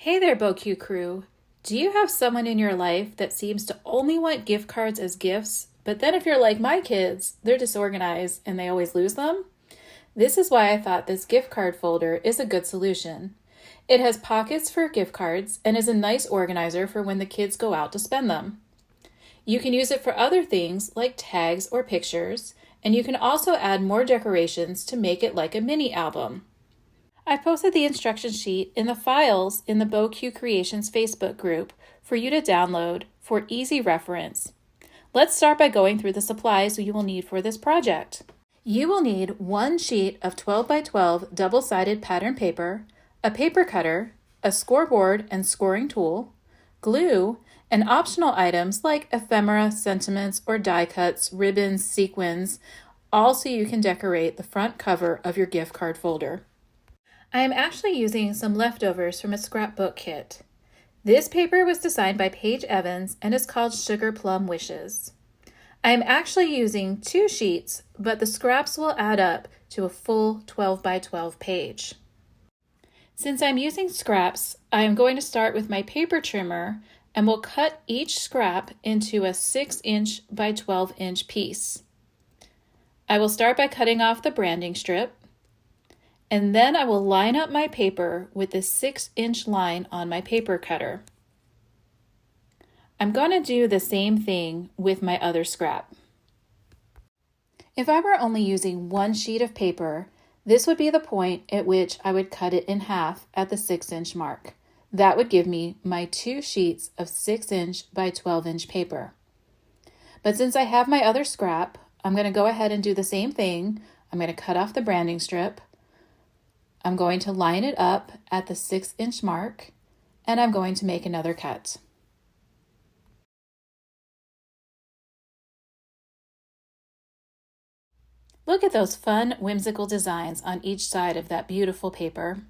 Hey there, BoQ crew. Do you have someone in your life that seems to only want gift cards as gifts, but then if you're like my kids, they're disorganized and they always lose them? This is why I thought this gift card folder is a good solution. It has pockets for gift cards and is a nice organizer for when the kids go out to spend them. You can use it for other things like tags or pictures, and you can also add more decorations to make it like a mini album. I posted the instruction sheet in the files in the BoQ Creations Facebook group for you to download for easy reference. Let's start by going through the supplies you will need for this project. You will need one sheet of 12 by 12 double-sided pattern paper, a paper cutter, a scoreboard and scoring tool, glue, and optional items like ephemera, sentiments, or die cuts, ribbons, sequins, all so you can decorate the front cover of your gift card folder. I am actually using some leftovers from a scrapbook kit. This paper was designed by Paige Evans and is called Sugar Plum Wishes. I am actually using 2 sheets, but the scraps will add up to a full 12 by 12 page. Since I'm using scraps, I am going to start with my paper trimmer and will cut each scrap into a 6-inch by 12-inch piece. I will start by cutting off the branding strip, and then I will line up my paper with the 6-inch line on my paper cutter. I'm going to do the same thing with my other scrap. If I were only using one sheet of paper, this would be the point at which I would cut it in half at the 6-inch mark. That would give me my 2 sheets of 6-inch by 12-inch paper. But since I have my other scrap, I'm going to go ahead and do the same thing. I'm going to cut off the branding strip. I'm going to line it up at the 6-inch mark, and I'm going to make another cut. Look at those fun, whimsical designs on each side of that beautiful paper.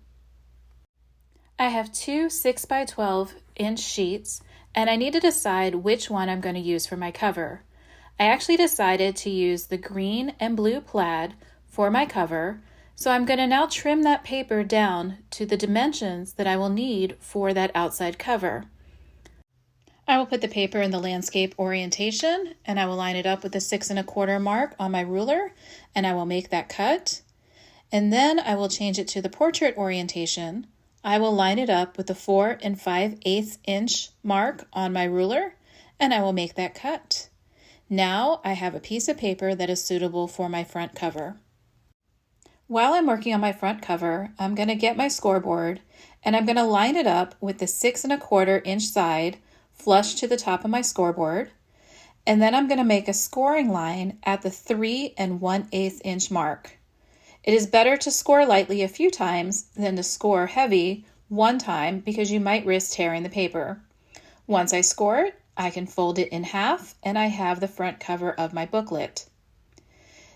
I have 2 6 by 12-inch sheets, and I need to decide which one I'm going to use for my cover. I actually decided to use the green and blue plaid for my cover, so I'm going to now trim that paper down to the dimensions that I will need for that outside cover. I will put the paper in the landscape orientation, and I will line it up with the 6 1/4 mark on my ruler, and I will make that cut. And then I will change it to the portrait orientation. I will line it up with the 4 5/8 inch mark on my ruler, and I will make that cut. Now I have a piece of paper that is suitable for my front cover. While I'm working on my front cover, I'm going to get my scoreboard and I'm going to line it up with the 6 1/4 inch side flush to the top of my scoreboard. And then I'm going to make a scoring line at the 3 1/8 inch mark. It is better to score lightly a few times than to score heavy one time because you might risk tearing the paper. Once I score it, I can fold it in half and I have the front cover of my booklet.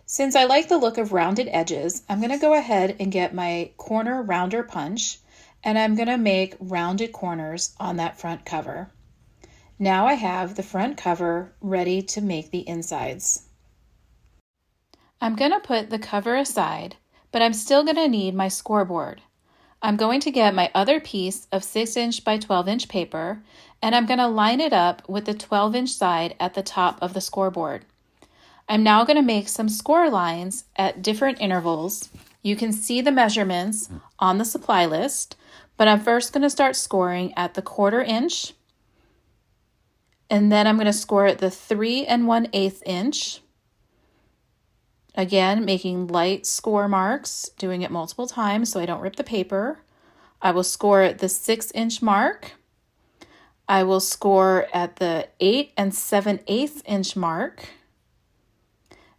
Since I like the look of rounded edges, I'm going to go ahead and get my corner rounder punch, and I'm going to make rounded corners on that front cover. Now I have the front cover ready to make the insides. I'm going to put the cover aside, but I'm still going to need my scoreboard. I'm going to get my other piece of 6-inch by 12-inch paper, and I'm going to line it up with the 12-inch side at the top of the scoreboard. I'm now going to make some score lines at different intervals. You can see the measurements on the supply list, but I'm first going to start scoring at the 1/4 inch, and then I'm going to score at the 3 1/8 inch. Again, making light score marks, doing it multiple times so I don't rip the paper. I will score at the 6-inch mark. I will score at the 8 7/8 inch mark.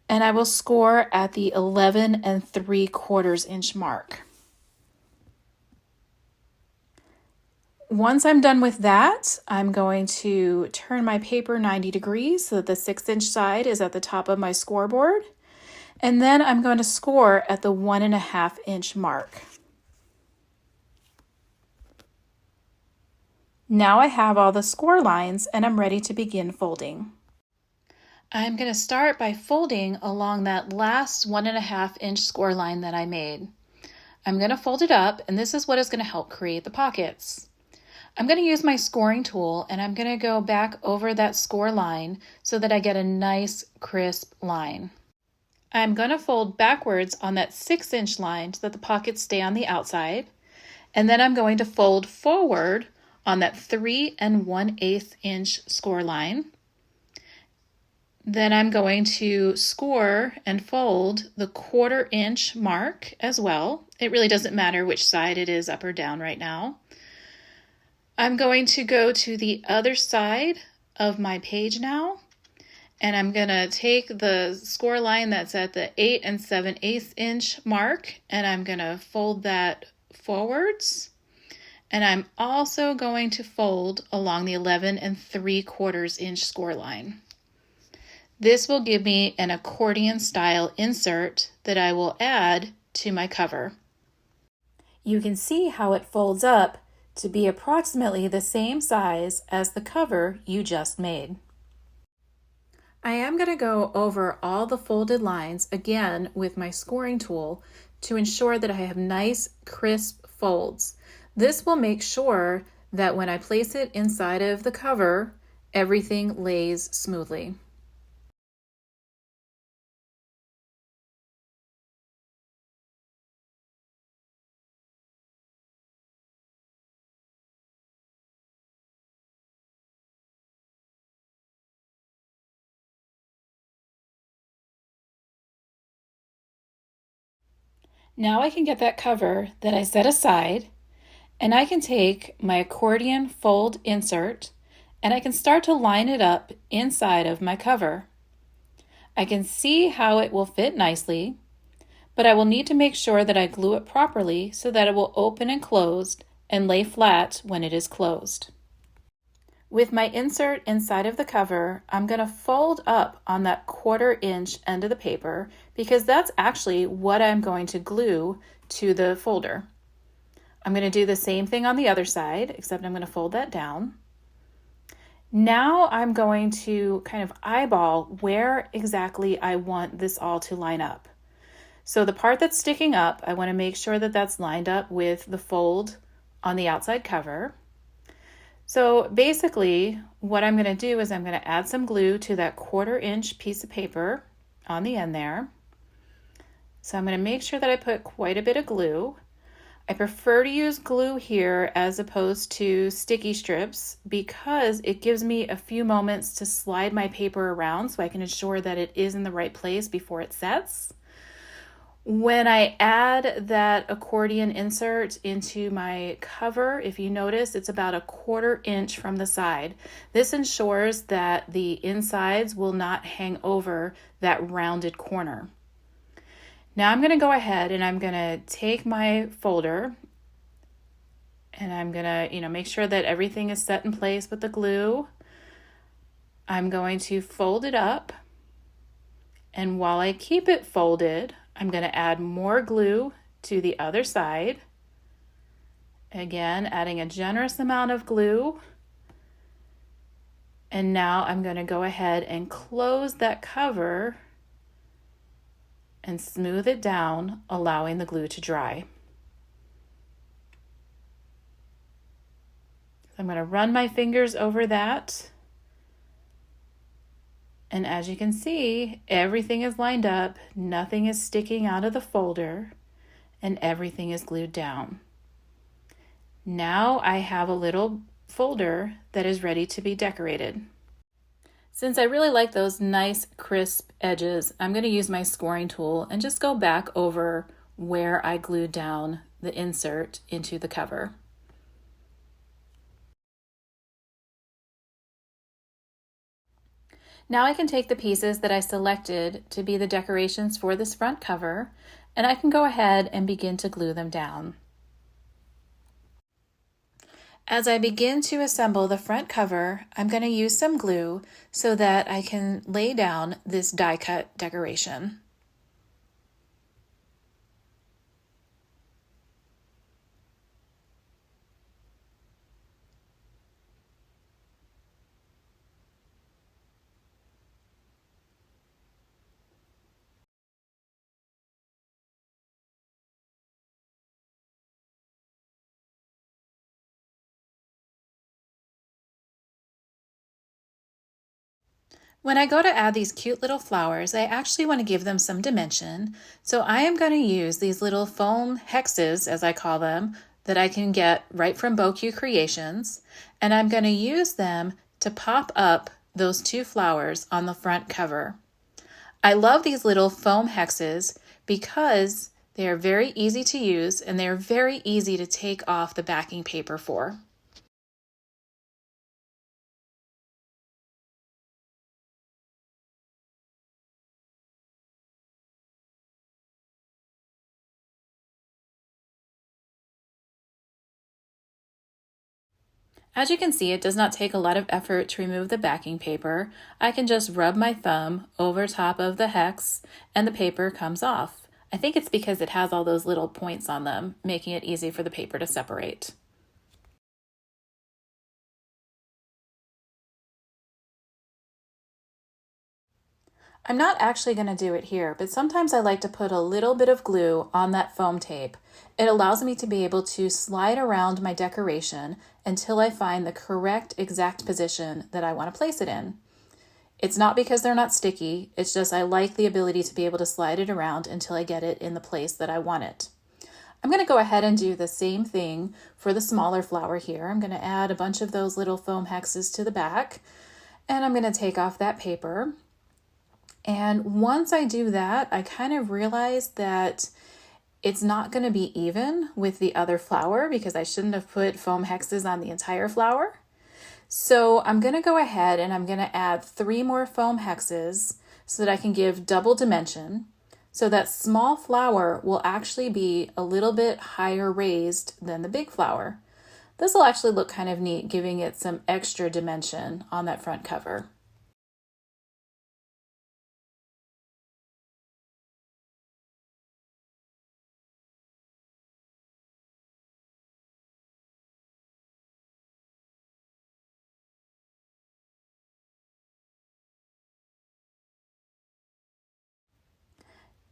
And I will score at the 11 3/4 inch mark. Once I'm done with that, I'm going to turn my paper 90 degrees so that the 6-inch side is at the top of my scoreboard. And then I'm going to score at the 1 1/2 inch mark. Now I have all the score lines and I'm ready to begin folding. I'm going to start by folding along that last 1 1/2 inch score line that I made. I'm going to fold it up, and this is what is going to help create the pockets. I'm going to use my scoring tool and I'm going to go back over that score line so that I get a nice crisp line. I'm going to fold backwards on that 6-inch line so that the pockets stay on the outside. And then I'm going to fold forward on that 3 1/8 inch score line. Then I'm going to score and fold the 1/4 inch mark as well. It really doesn't matter which side it is, up or down right now. I'm going to go to the other side of my page now, and I'm going to take the score line that's at the 8 7/8 inch mark, and I'm going to fold that forwards. And I'm also going to fold along the 11 3/4 inch score line. This will give me an accordion style insert that I will add to my cover. You can see how it folds up to be approximately the same size as the cover you just made. I am going to go over all the folded lines again with my scoring tool to ensure that I have nice crisp folds. This will make sure that when I place it inside of the cover, everything lays smoothly. Now I can get that cover that I set aside, and I can take my accordion fold insert and I can start to line it up inside of my cover. I can see how it will fit nicely, but I will need to make sure that I glue it properly so that it will open and close and lay flat when it is closed. With my insert inside of the cover, I'm going to fold up on that 1/4 inch end of the paper because that's actually what I'm going to glue to the folder. I'm going to do the same thing on the other side, except I'm going to fold that down. Now I'm going to kind of eyeball where exactly I want this all to line up. So the part that's sticking up, I want to make sure that that's lined up with the fold on the outside cover. So basically what I'm going to do is I'm going to add some glue to that 1/4 inch piece of paper on the end there. So I'm going to make sure that I put quite a bit of glue. I prefer to use glue here as opposed to sticky strips because it gives me a few moments to slide my paper around so I can ensure that it is in the right place before it sets. When I add that accordion insert into my cover, if you notice, it's about a 1/4 inch from the side. This ensures that the insides will not hang over that rounded corner. Now I'm going to go ahead and I'm going to take my folder and I'm going to, make sure that everything is set in place with the glue. I'm going to fold it up, and while I keep it folded, I'm going to add more glue to the other side. Again, adding a generous amount of glue. And now I'm going to go ahead and close that cover and smooth it down, allowing the glue to dry. I'm going to run my fingers over that. And as you can see, everything is lined up, nothing is sticking out of the folder, and everything is glued down. Now I have a little folder that is ready to be decorated. Since I really like those nice crisp edges, I'm going to use my scoring tool and just go back over where I glued down the insert into the cover. Now I can take the pieces that I selected to be the decorations for this front cover, and I can go ahead and begin to glue them down. As I begin to assemble the front cover, I'm going to use some glue so that I can lay down this die cut decoration. When I go to add these cute little flowers, I actually want to give them some dimension. So I am going to use these little foam hexes, as I call them, that I can get right from BoCue Creations. And I'm going to use them to pop up those two flowers on the front cover. I love these little foam hexes because they are very easy to use and they're very easy to take off the backing paper for. As you can see, it does not take a lot of effort to remove the backing paper. I can just rub my thumb over top of the hex and the paper comes off. I think it's because it has all those little points on them, making it easy for the paper to separate. I'm not actually going to do it here, but sometimes I like to put a little bit of glue on that foam tape. It allows me to be able to slide around my decoration until I find the correct exact position that I want to place it in. It's not because they're not sticky, it's just I like the ability to be able to slide it around until I get it in the place that I want it. I'm going to go ahead and do the same thing for the smaller flower here. I'm going to add a bunch of those little foam hexes to the back, and I'm going to take off that paper. And once I do that, I kind of realize that it's not going to be even with the other flower because I shouldn't have put foam hexes on the entire flower. So I'm going to go ahead and I'm going to add 3 more foam hexes so that I can give double dimension. So that small flower will actually be a little bit higher raised than the big flower. This will actually look kind of neat, giving it some extra dimension on that front cover.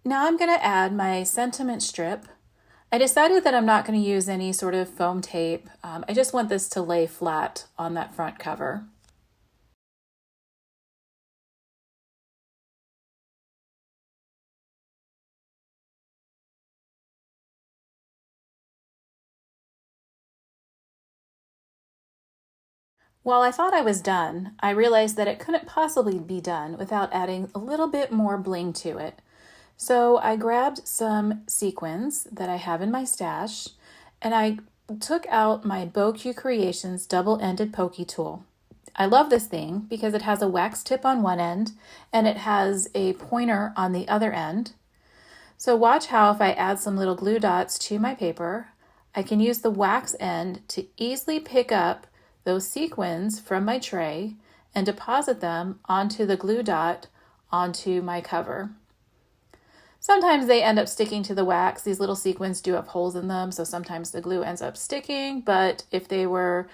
Now I'm going to add my sentiment strip. I decided that I'm not going to use any sort of foam tape. I just want this to lay flat on that front cover. While I thought I was done, I realized that it couldn't possibly be done without adding a little bit more bling to it. So I grabbed some sequins that I have in my stash, and I took out my BoCue Creations double-ended pokey tool. I love this thing because it has a wax tip on one end and it has a pointer on the other end. So watch how if I add some little glue dots to my paper, I can use the wax end to easily pick up those sequins from my tray and deposit them onto the glue dot onto my cover. Sometimes they end up sticking to the wax. These little sequins do have holes in them, so sometimes the glue ends up sticking, but if they were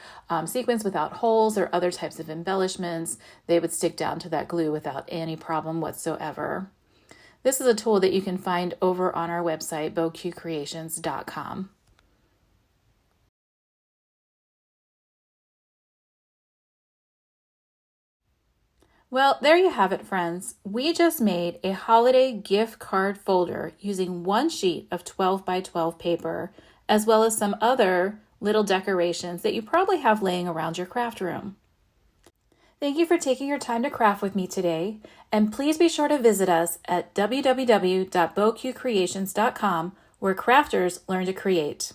sequins without holes or other types of embellishments, they would stick down to that glue without any problem whatsoever. This is a tool that you can find over on our website, bocuecreations.com. Well, there you have it, friends. We just made a holiday gift card folder using one sheet of 12 by 12 paper, as well as some other little decorations that you probably have laying around your craft room. Thank you for taking your time to craft with me today, and please be sure to visit us at www.bocuecreations.com where crafters learn to create.